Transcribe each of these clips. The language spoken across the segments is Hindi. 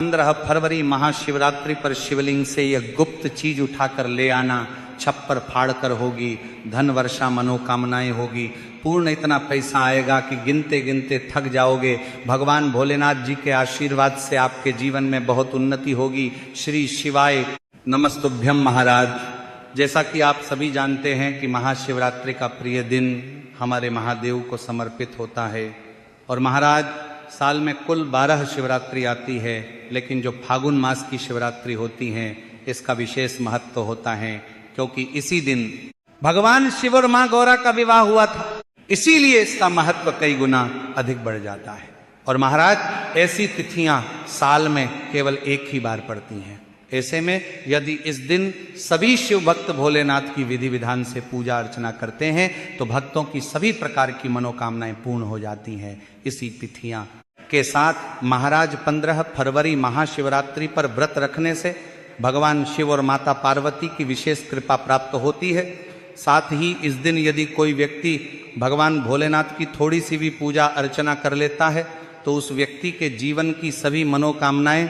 15 फरवरी महाशिवरात्रि पर शिवलिंग से यह गुप्त चीज उठाकर ले आना, छप्पर फाड़ कर होगी, धन वर्षा मनोकामनाएं होगी, पूर्ण इतना पैसा आएगा कि गिनते गिनते थक जाओगे। भगवान भोलेनाथ जी के आशीर्वाद से आपके जीवन में बहुत उन्नति होगी। श्री शिवाय नमस्तुभ्यम महाराज। जैसा कि आप सभी जानते हैं कि महाशिवरात्रि का प्रिय दिन हमारे महादेव को समर्पित होता है और महाराज साल में कुल 12 शिवरात्रि आती है, लेकिन जो फागुन मास की शिवरात्रि होती हैं इसका विशेष महत्व होता है, क्योंकि इसी दिन भगवान शिव और मां गौरा का विवाह हुआ था, इसीलिए इसका महत्व कई गुना अधिक बढ़ जाता है। और महाराज ऐसी तिथियां साल में केवल एक ही बार पड़ती हैं। ऐसे में यदि इस दिन सभी शिव भक्त भोलेनाथ की विधि विधान से पूजा अर्चना करते हैं तो भक्तों की सभी प्रकार की मनोकामनाएं पूर्ण हो जाती हैं। इसी तिथियां के साथ महाराज 15 फरवरी महाशिवरात्रि पर व्रत रखने से भगवान शिव और माता पार्वती की विशेष कृपा प्राप्त होती है। साथ ही इस दिन यदि कोई व्यक्ति भगवान भोलेनाथ की थोड़ी सी भी पूजा अर्चना कर लेता है तो उस व्यक्ति के जीवन की सभी मनोकामनाएं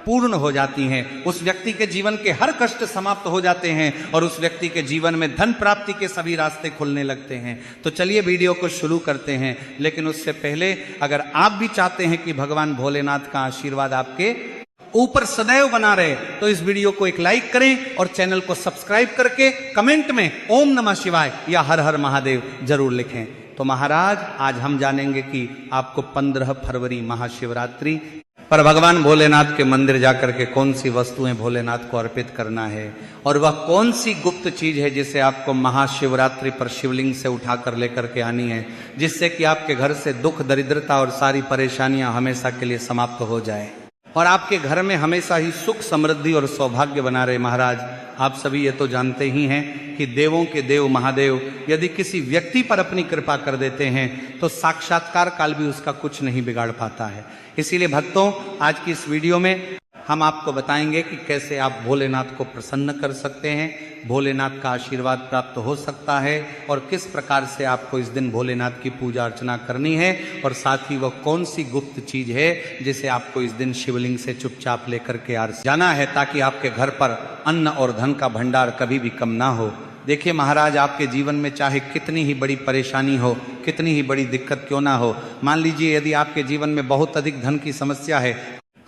पूर्ण हो जाती हैं, उस व्यक्ति के जीवन के हर कष्ट समाप्त हो जाते हैं और उस व्यक्ति के जीवन में धन प्राप्ति के सभी रास्ते खुलने लगते हैं। तो चलिए वीडियो को शुरू करते हैं, लेकिन उससे पहले अगर आप भी चाहते हैं कि भगवान भोलेनाथ का आशीर्वाद आपके ऊपर सदैव बना रहे तो इस वीडियो को एक लाइक करें और चैनल को सब्सक्राइब करके कमेंट में ओम नमः शिवाय या हर हर महादेव जरूर लिखें। तो महाराज आज हम जानेंगे कि आपको 15 फरवरी महाशिवरात्रि पर भगवान भोलेनाथ के मंदिर जाकर के कौन सी वस्तुएं भोलेनाथ को अर्पित करना है और वह कौन सी गुप्त चीज है जिसे आपको महाशिवरात्रि पर शिवलिंग से उठाकर लेकर के आनी है, जिससे कि आपके घर से दुख दरिद्रता और सारी परेशानियां हमेशा के लिए समाप्त हो जाए और आपके घर में हमेशा ही सुख समृद्धि और सौभाग्य बना रहे। महाराज आप सभी ये तो जानते ही हैं कि देवों के देव महादेव यदि किसी व्यक्ति पर अपनी कृपा कर देते हैं तो साक्षात्कार काल भी उसका कुछ नहीं बिगाड़ पाता है। इसीलिए भक्तों आज की इस वीडियो में हम आपको बताएंगे कि कैसे आप भोलेनाथ को प्रसन्न कर सकते हैं, भोलेनाथ का आशीर्वाद प्राप्त हो सकता है और किस प्रकार से आपको इस दिन भोलेनाथ की पूजा अर्चना करनी है और साथ ही वह कौन सी गुप्त चीज है जिसे आपको इस दिन शिवलिंग से चुपचाप लेकर के जाना है, ताकि आपके घर पर अन्न और धन का भंडार कभी भी कम ना हो। देखिए महाराज आपके जीवन में चाहे कितनी ही बड़ी परेशानी हो, कितनी ही बड़ी दिक्कत क्यों ना हो, मान लीजिए यदि आपके जीवन में बहुत अधिक धन की समस्या है,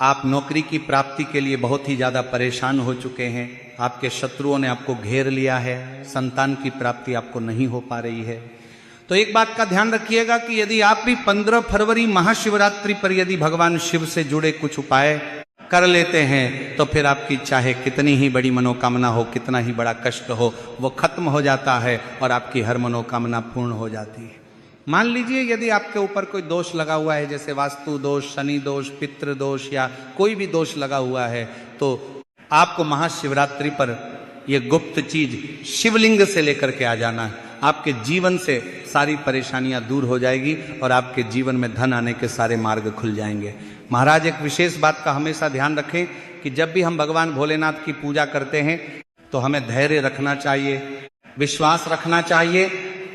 आप नौकरी की प्राप्ति के लिए बहुत ही ज़्यादा परेशान हो चुके हैं, आपके शत्रुओं ने आपको घेर लिया है, संतान की प्राप्ति आपको नहीं हो पा रही है, तो एक बात का ध्यान रखिएगा कि यदि आप भी 15 फरवरी महाशिवरात्रि पर यदि भगवान शिव से जुड़े कुछ उपाय कर लेते हैं तो फिर आपकी चाहे कितनी ही बड़ी मनोकामना हो, कितना ही बड़ा कष्ट हो, वो खत्म हो जाता है और आपकी हर मनोकामना पूर्ण हो जाती है। मान लीजिए यदि आपके ऊपर कोई दोष लगा हुआ है, जैसे वास्तु दोष, शनि दोष, पितृ दोष या कोई भी दोष लगा हुआ है, तो आपको महाशिवरात्रि पर यह गुप्त चीज शिवलिंग से लेकर के आ जाना है। आपके जीवन से सारी परेशानियां दूर हो जाएगी और आपके जीवन में धन आने के सारे मार्ग खुल जाएंगे। महाराज एक विशेष बात का हमेशा ध्यान रखें कि जब भी हम भगवान भोलेनाथ की पूजा करते हैं तो हमें धैर्य रखना चाहिए, विश्वास रखना चाहिए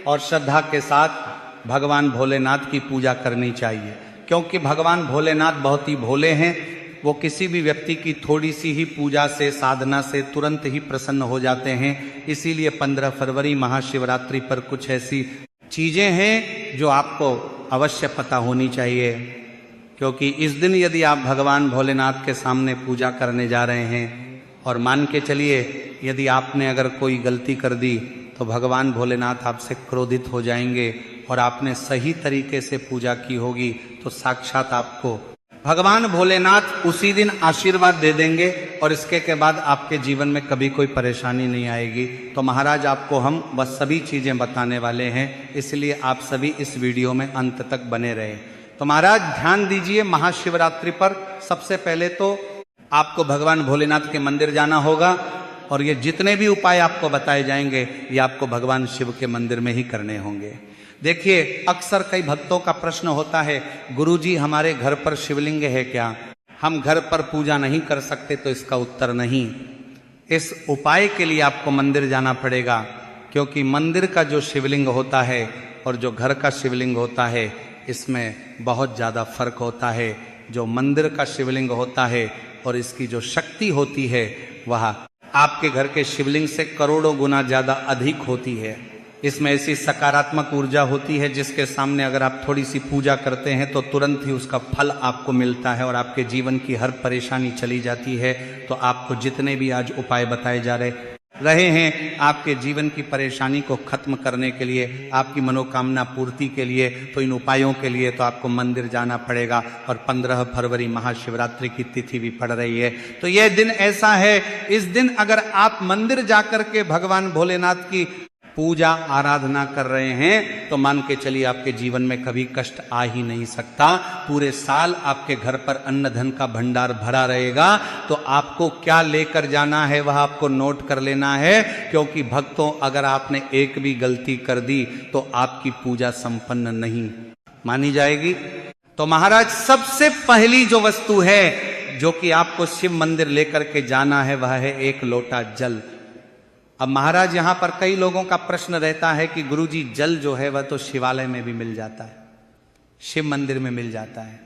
और श्रद्धा के साथ भगवान भोलेनाथ की पूजा करनी चाहिए, क्योंकि भगवान भोलेनाथ बहुत ही भोले हैं। वो किसी भी व्यक्ति की थोड़ी सी ही पूजा से, साधना से तुरंत ही प्रसन्न हो जाते हैं। इसीलिए 15 फरवरी महाशिवरात्रि पर कुछ ऐसी चीजें हैं जो आपको अवश्य पता होनी चाहिए, क्योंकि इस दिन यदि आप भगवान भोलेनाथ के सामने पूजा करने जा रहे हैं और मान के चलिए यदि आपने अगर कोई गलती कर दी तो भगवान भोलेनाथ आपसे क्रोधित हो जाएंगे और आपने सही तरीके से पूजा की होगी तो साक्षात आपको भगवान भोलेनाथ उसी दिन आशीर्वाद दे देंगे और इसके के बाद आपके जीवन में कभी कोई परेशानी नहीं आएगी। तो महाराज आपको हम वह सभी चीज़ें बताने वाले हैं, इसलिए आप सभी इस वीडियो में अंत तक बने रहें। तो महाराज ध्यान दीजिए, महाशिवरात्रि पर सबसे पहले तो आपको भगवान भोलेनाथ के मंदिर जाना होगा और ये जितने भी उपाय आपको बताए जाएंगे ये आपको भगवान शिव के मंदिर में ही करने होंगे। देखिए अक्सर कई भक्तों का प्रश्न होता है, गुरुजी हमारे घर पर शिवलिंग है क्या, हम घर पर पूजा नहीं कर सकते? तो इसका उत्तर नहीं। इस उपाय के लिए आपको मंदिर जाना पड़ेगा, क्योंकि मंदिर का जो शिवलिंग होता है और जो घर का शिवलिंग होता है इसमें बहुत ज़्यादा फर्क होता है। जो मंदिर का शिवलिंग होता है और इसकी जो शक्ति होती है वह आपके घर के शिवलिंग से करोड़ों गुना ज्यादा अधिक होती है। इसमें ऐसी सकारात्मक ऊर्जा होती है जिसके सामने अगर आप थोड़ी सी पूजा करते हैं तो तुरंत ही उसका फल आपको मिलता है और आपके जीवन की हर परेशानी चली जाती है। तो आपको जितने भी आज उपाय बताए जा रहे हैं आपके जीवन की परेशानी को खत्म करने के लिए, आपकी मनोकामना पूर्ति के लिए, तो इन उपायों के लिए तो आपको मंदिर जाना पड़ेगा। और 15 फरवरी महाशिवरात्रि की तिथि भी पड़ रही है। तो यह दिन ऐसा है, इस दिन अगर आप मंदिर जाकर के भगवान भोलेनाथ की पूजा आराधना कर रहे हैं तो मान के चलिए आपके जीवन में कभी कष्ट आ ही नहीं सकता। पूरे साल आपके घर पर अन्न धन का भंडार भरा रहेगा। तो आपको क्या लेकर जाना है वह आपको नोट कर लेना है, क्योंकि भक्तों अगर आपने एक भी गलती कर दी तो आपकी पूजा संपन्न नहीं मानी जाएगी। तो महाराज सबसे पहली जो वस्तु है जो कि आपको शिव मंदिर लेकर के जाना है वह है एक लोटा जल। अब महाराज यहां पर कई लोगों का प्रश्न रहता है कि गुरुजी जल जो है वह तो शिवालय में भी मिल जाता है, शिव मंदिर में मिल जाता है,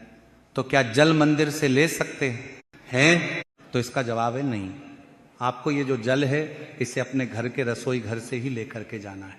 तो क्या जल मंदिर से ले सकते हैं? तो इसका जवाब है नहीं। आपको ये जो जल है इसे अपने घर के रसोई घर से ही लेकर के जाना है।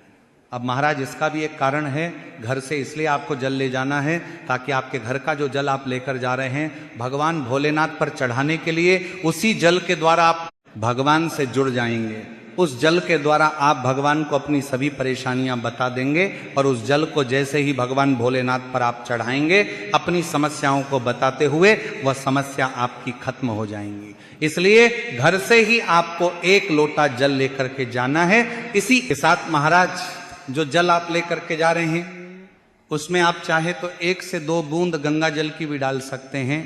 अब महाराज इसका भी एक कारण है, घर से इसलिए आपको जल ले जाना है ताकि आपके घर का जो जल आप लेकर जा रहे हैं भगवान भोलेनाथ पर चढ़ाने के लिए, उसी जल के द्वारा आप भगवान से जुड़ जाएंगे। उस जल के द्वारा आप भगवान को अपनी सभी परेशानियां बता देंगे और उस जल को जैसे ही भगवान भोलेनाथ पर आप चढ़ाएंगे अपनी समस्याओं को बताते हुए वह समस्या आपकी खत्म हो जाएंगी। इसलिए घर से ही आपको एक लोटा जल लेकर के जाना है। इसी के साथ महाराज जो जल आप लेकर के जा रहे हैं उसमें आप चाहे तो 1 से 2 बूंद गंगा जल की भी डाल सकते हैं,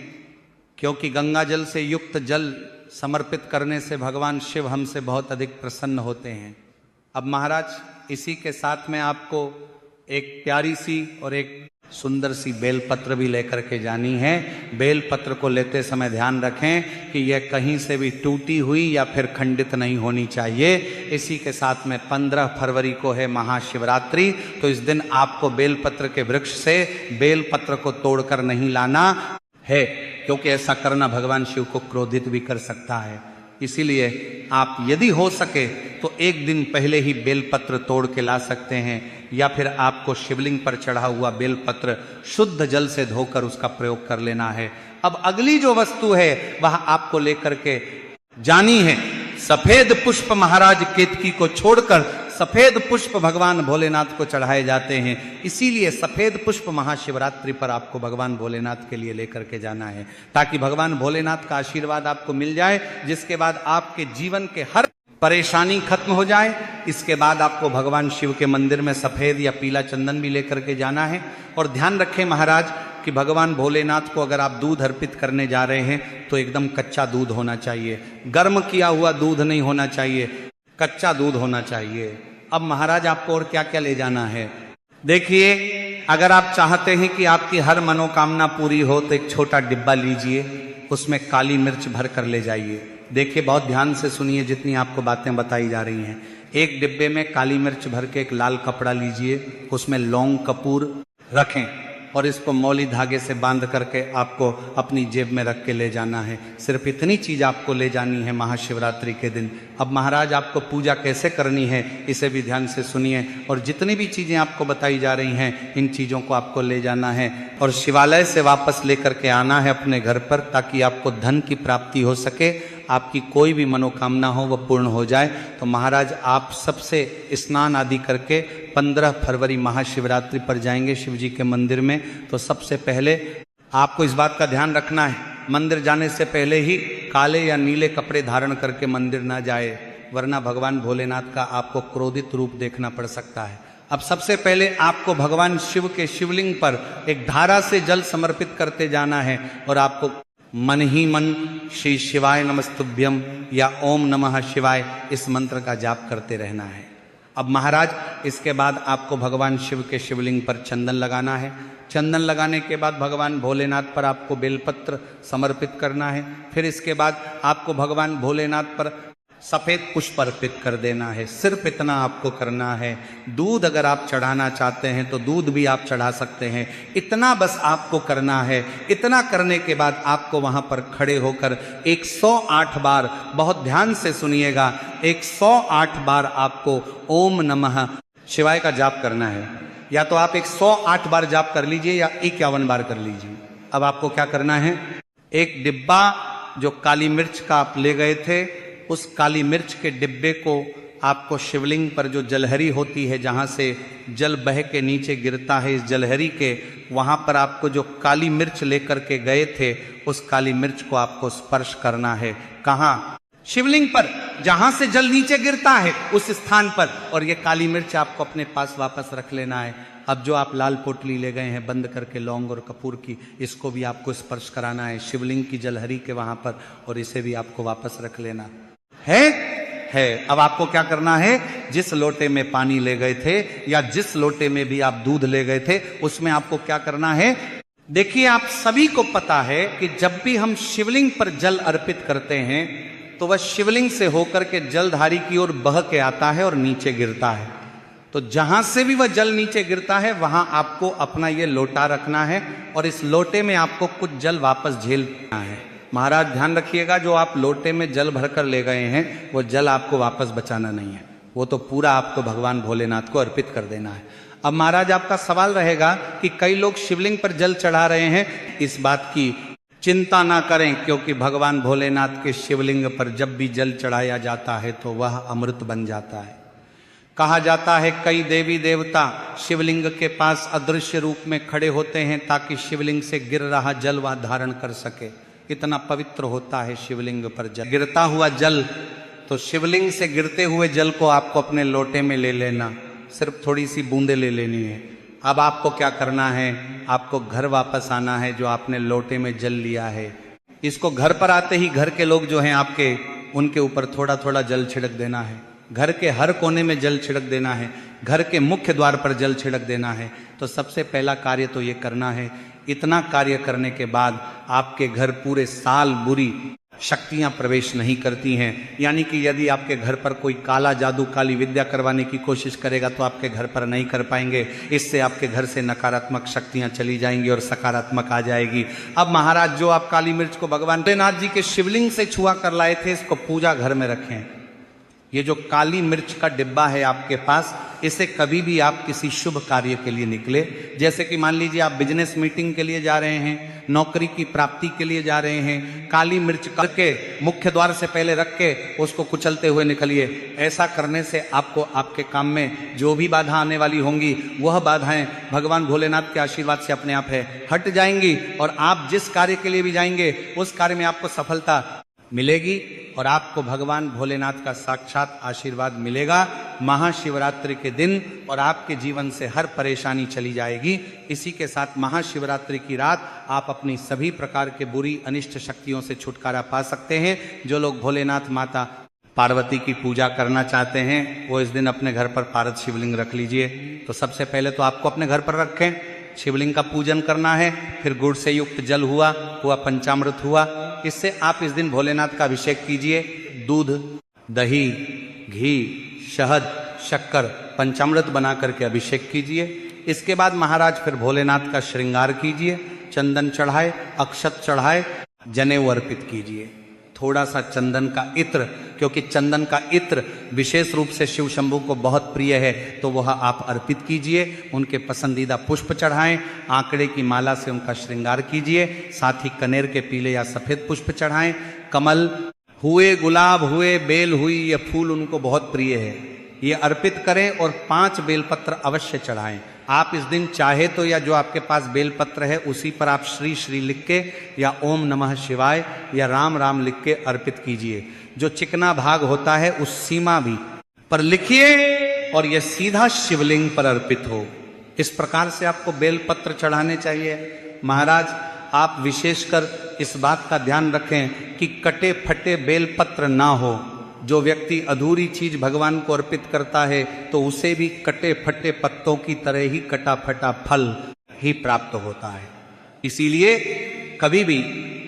क्योंकि गंगा जल से युक्त जल समर्पित करने से भगवान शिव हमसे बहुत अधिक प्रसन्न होते हैं। अब महाराज इसी के साथ में आपको एक प्यारी सी और एक सुंदर सी बेलपत्र भी लेकर के जानी है। बेलपत्र को लेते समय ध्यान रखें कि यह कहीं से भी टूटी हुई या फिर खंडित नहीं होनी चाहिए। इसी के साथ में 15 फरवरी को है महाशिवरात्रि, तो इस दिन आपको बेलपत्र के वृक्ष से बेलपत्र को तोड़कर नहीं लाना है, क्योंकि ऐसा करना भगवान शिव को क्रोधित भी कर सकता है। इसीलिए आप यदि हो सके तो एक दिन पहले ही बेलपत्र तोड़ के ला सकते हैं, या फिर आपको शिवलिंग पर चढ़ा हुआ बेलपत्र शुद्ध जल से धोकर उसका प्रयोग कर लेना है। अब अगली जो वस्तु है वह आपको लेकर के जानी है। सफेद पुष्प महाराज केतकी को छोड़कर सफेद पुष्प भगवान भोलेनाथ को चढ़ाए जाते हैं। इसीलिए सफेद पुष्प महाशिवरात्रि पर आपको भगवान भोलेनाथ के लिए लेकर के जाना है, ताकि भगवान भोलेनाथ का आशीर्वाद आपको मिल जाए, जिसके बाद आपके जीवन के हर परेशानी खत्म हो जाए। इसके बाद आपको भगवान शिव के मंदिर में सफेद या पीला चंदन भी लेकर के जाना है। और ध्यान रखें महाराज कि भगवान भोलेनाथ को अगर आप दूध अर्पित करने जा रहे हैं तो एकदम कच्चा दूध होना चाहिए, गर्म किया हुआ दूध नहीं होना चाहिए, कच्चा दूध होना चाहिए। अब महाराज आपको और क्या क्या ले जाना है देखिए। अगर आप चाहते हैं कि आपकी हर मनोकामना पूरी हो तो एक छोटा डिब्बा लीजिए, उसमें काली मिर्च भर कर ले जाइए। देखिए बहुत ध्यान से सुनिए जितनी आपको बातें बताई जा रही हैं। एक डिब्बे में काली मिर्च भर के एक लाल कपड़ा लीजिए, उसमें लौंग कपूर रखें और इसको मौली धागे से बांध करके आपको अपनी जेब में रख के ले जाना है। सिर्फ इतनी चीज आपको ले जानी है महाशिवरात्रि के दिन। अब महाराज आपको पूजा कैसे करनी है इसे भी ध्यान से सुनिए, और जितनी भी चीजें आपको बताई जा रही हैं इन चीजों को आपको ले जाना है और शिवालय से वापस लेकर के आना है अपने घर पर, ताकि आपको धन की प्राप्ति हो सके, आपकी कोई भी मनोकामना हो वह पूर्ण हो जाए। तो महाराज आप सबसे स्नान आदि करके 15 फरवरी महाशिवरात्रि पर जाएंगे शिव जी के मंदिर में। तो सबसे पहले आपको इस बात का ध्यान रखना है, मंदिर जाने से पहले ही काले या नीले कपड़े धारण करके मंदिर ना जाए, वरना भगवान भोलेनाथ का आपको क्रोधित रूप देखना पड़ सकता है। अब सबसे पहले आपको भगवान शिव के शिवलिंग पर एक धारा से जल समर्पित करते जाना है और आपको मन ही मन श्री शिवाय नमस्तुभ्यम या ओम नमः शिवाय इस मंत्र का जाप करते रहना है। अब महाराज इसके बाद आपको भगवान शिव के शिवलिंग पर चंदन लगाना है। चंदन लगाने के बाद भगवान भोलेनाथ पर आपको बेलपत्र समर्पित करना है। फिर इसके बाद आपको भगवान भोलेनाथ पर सफेद पुष्प अर्पित कर देना है, सिर्फ इतना आपको करना है। दूध अगर आप चढ़ाना चाहते हैं तो दूध भी आप चढ़ा सकते हैं, इतना बस आपको करना है। इतना करने के बाद आपको वहां पर खड़े होकर 108 बार, बहुत ध्यान से सुनिएगा, 108 बार आपको ओम नमः शिवाय का जाप करना है। या तो आप 108 बार जाप कर लीजिए या 51 बार कर लीजिए। अब आपको क्या करना है, एक डिब्बा जो काली मिर्च का आप ले गए थे, उस काली मिर्च के डिब्बे को आपको शिवलिंग पर जो जलहरी होती है, जहाँ से जल बह के नीचे गिरता है, इस जलहरी के वहाँ पर आपको जो काली मिर्च लेकर के गए थे, उस काली मिर्च को आपको स्पर्श करना है। कहाँ? शिवलिंग पर, जहाँ से जल नीचे गिरता है उस स्थान पर। और ये काली मिर्च आपको अपने पास वापस रख लेना है। अब जो आप लाल पोटली ले गए हैं बंद करके लौंग और कपूर की, इसको भी आपको स्पर्श कराना है शिवलिंग की जलहरी के वहाँ पर, और इसे भी आपको वापस रख लेना है। अब आपको क्या करना है, जिस लोटे में पानी ले गए थे या जिस लोटे में भी आप दूध ले गए थे, उसमें आपको क्या करना है। देखिए, आप सभी को पता है कि जब भी हम शिवलिंग पर जल अर्पित करते हैं तो वह शिवलिंग से होकर के जलधारी की ओर बह के आता है और नीचे गिरता है। तो जहां से भी वह जल नीचे गिरता है वहां आपको अपना ये लोटा रखना है और इस लोटे में आपको कुछ जल वापस झेलना है। महाराज ध्यान रखिएगा, जो आप लोटे में जल भरकर ले गए हैं वो जल आपको वापस बचाना नहीं है, वो तो पूरा आपको भगवान भोलेनाथ को अर्पित कर देना है। अब महाराज आपका सवाल रहेगा कि कई लोग शिवलिंग पर जल चढ़ा रहे हैं, इस बात की चिंता ना करें, क्योंकि भगवान भोलेनाथ के शिवलिंग पर जब भी जल चढ़ाया जाता है तो वह अमृत बन जाता है। कहा जाता है कई देवी देवता शिवलिंग के पास अदृश्य रूप में खड़े होते हैं ताकि शिवलिंग से गिर रहा जल वह धारण कर सके। इतना पवित्र होता है शिवलिंग पर जल। गिरता हुआ जल, तो शिवलिंग से गिरते हुए जल को आपको अपने लोटे में ले लेना, सिर्फ थोड़ी सी बूंदे ले लेनी है। अब आपको क्या करना है, आपको घर वापस आना है जो आपने लोटे में जल लिया है। इसको घर पर आते ही घर के लोग जो हैं आपके, उनके ऊपर थोड़ा थोड़ा जल छिड़क देना है। घर के हर कोने में जल छिड़क देना है, घर के मुख्य द्वार पर जल छिड़क देना है। तो सबसे पहला कार्य तो ये करना है। इतना कार्य करने के बाद आपके घर पूरे साल बुरी शक्तियां प्रवेश नहीं करती हैं। यानी कि यदि आपके घर पर कोई काला जादू, काली विद्या करवाने की कोशिश करेगा तो आपके घर पर नहीं कर पाएंगे। इससे आपके घर से नकारात्मक शक्तियां चली जाएंगी और सकारात्मक आ जाएगी। अब महाराज, जो आप काली मिर्च को भगवान भोलेनाथ जी के शिवलिंग से छुआ कर लाए थे, इसको पूजा घर में रखें। ये जो काली मिर्च का डिब्बा है आपके पास, इसे कभी भी आप किसी शुभ कार्य के लिए निकले, जैसे कि मान लीजिए आप बिजनेस मीटिंग के लिए जा रहे हैं, नौकरी की प्राप्ति के लिए जा रहे हैं, काली मिर्च करके मुख्य द्वार से पहले रख के उसको कुचलते हुए निकलिए। ऐसा करने से आपको आपके काम में जो भी बाधा आने वाली होंगी, वह बाधाएं भगवान भोलेनाथ के आशीर्वाद से अपने आप है हट जाएंगी, और आप जिस कार्य के लिए भी जाएंगे उस कार्य में आपको सफलता मिलेगी और आपको भगवान भोलेनाथ का साक्षात आशीर्वाद मिलेगा महाशिवरात्रि के दिन, और आपके जीवन से हर परेशानी चली जाएगी। इसी के साथ महाशिवरात्रि की रात आप अपनी सभी प्रकार के बुरी अनिष्ट शक्तियों से छुटकारा पा सकते हैं। जो लोग भोलेनाथ माता पार्वती की पूजा करना चाहते हैं वो इस दिन अपने घर पर पारद शिवलिंग रख लीजिए। तो सबसे पहले तो आपको अपने घर पर रखें, शिवलिंग का पूजन करना है, फिर गुड़ से युक्त जल हुआ पंचामृत हुआ, इससे आप इस दिन भोलेनाथ का अभिषेक कीजिए। दूध, दही, घी, शहद, शक्कर, पंचामृत बना करके अभिषेक कीजिए। इसके बाद महाराज फिर भोलेनाथ का श्रृंगार कीजिए, चंदन चढ़ाए, अक्षत चढ़ाए, जनेऊ अर्पित कीजिए। थोड़ा सा चंदन का इत्र, क्योंकि चंदन का इत्र विशेष रूप से शिव शंभू को बहुत प्रिय है, तो वह आप अर्पित कीजिए। उनके पसंदीदा पुष्प चढ़ाएं, आंकड़े की माला से उनका श्रृंगार कीजिए। साथ ही कनेर के पीले या सफेद पुष्प चढ़ाएं। कमल हुए, गुलाब हुए, बेल हुई, ये फूल उनको बहुत प्रिय है, ये अर्पित करें। और 5 बेलपत्र अवश्य चढ़ाएं। आप इस दिन चाहे तो या जो आपके पास बेलपत्र है उसी पर आप श्री श्री लिख के या ओम नमः शिवाय या राम राम लिख के अर्पित कीजिए। जो चिकना भाग होता है उस सीमा भी पर लिखिए और यह सीधा शिवलिंग पर अर्पित हो। इस प्रकार से आपको बेलपत्र चढ़ाने चाहिए। महाराज, आप विशेषकर इस बात का ध्यान रखें कि कटे फटे बेलपत्र ना हो। जो व्यक्ति अधूरी चीज भगवान को अर्पित करता है तो उसे भी कटे फटे पत्तों की तरह ही कटा फटा फल ही प्राप्त होता है। इसीलिए कभी भी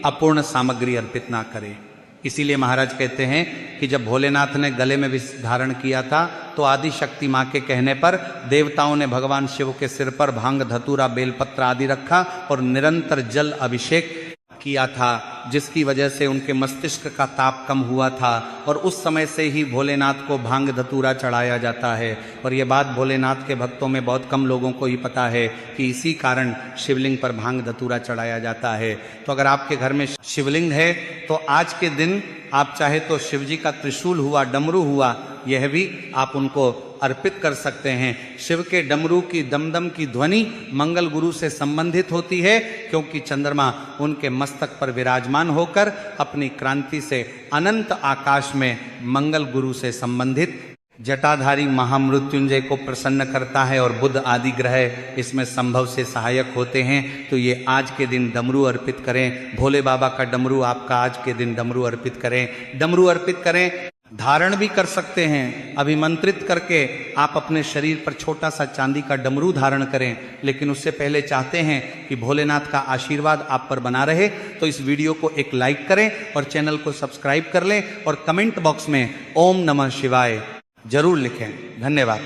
अपूर्ण सामग्री अर्पित ना करें। इसीलिए महाराज कहते हैं कि जब भोलेनाथ ने गले में विष धारण किया था तो आदि शक्ति माँ के कहने पर देवताओं ने भगवान शिव के सिर पर भांग, धतूरा, बेलपत्र आदि रखा और निरंतर जल अभिषेक किया था, जिसकी वजह से उनके मस्तिष्क का ताप कम हुआ था। और उस समय से ही भोलेनाथ को भांग धतूरा चढ़ाया जाता है। और ये बात भोलेनाथ के भक्तों में बहुत कम लोगों को ही पता है कि इसी कारण शिवलिंग पर भांग धतूरा चढ़ाया जाता है। तो अगर आपके घर में शिवलिंग है तो आज के दिन आप चाहे तो शिव जी का त्रिशूल हुआ, डमरू हुआ, यह भी आप उनको अर्पित कर सकते हैं। शिव के डमरू की दमदम की ध्वनि मंगल गुरु से संबंधित होती है, क्योंकि चंद्रमा उनके मस्तक पर विराजमान होकर अपनी क्रांति से अनंत आकाश में मंगल गुरु से संबंधित जटाधारी महामृत्युंजय को प्रसन्न करता है और बुध आदि ग्रह इसमें संभव से सहायक होते हैं। तो ये आज के दिन डमरू अर्पित करें, भोले बाबा का डमरू आपका आज के दिन डमरू अर्पित करें, डमरू अर्पित करें। धारण भी कर सकते हैं, अभिमंत्रित करके आप अपने शरीर पर छोटा सा चांदी का डमरू धारण करें। लेकिन उससे पहले चाहते हैं कि भोलेनाथ का आशीर्वाद आप पर बना रहे तो इस वीडियो को एक लाइक करें और चैनल को सब्सक्राइब कर लें और कमेंट बॉक्स में ओम नमः शिवाय जरूर लिखें। धन्यवाद।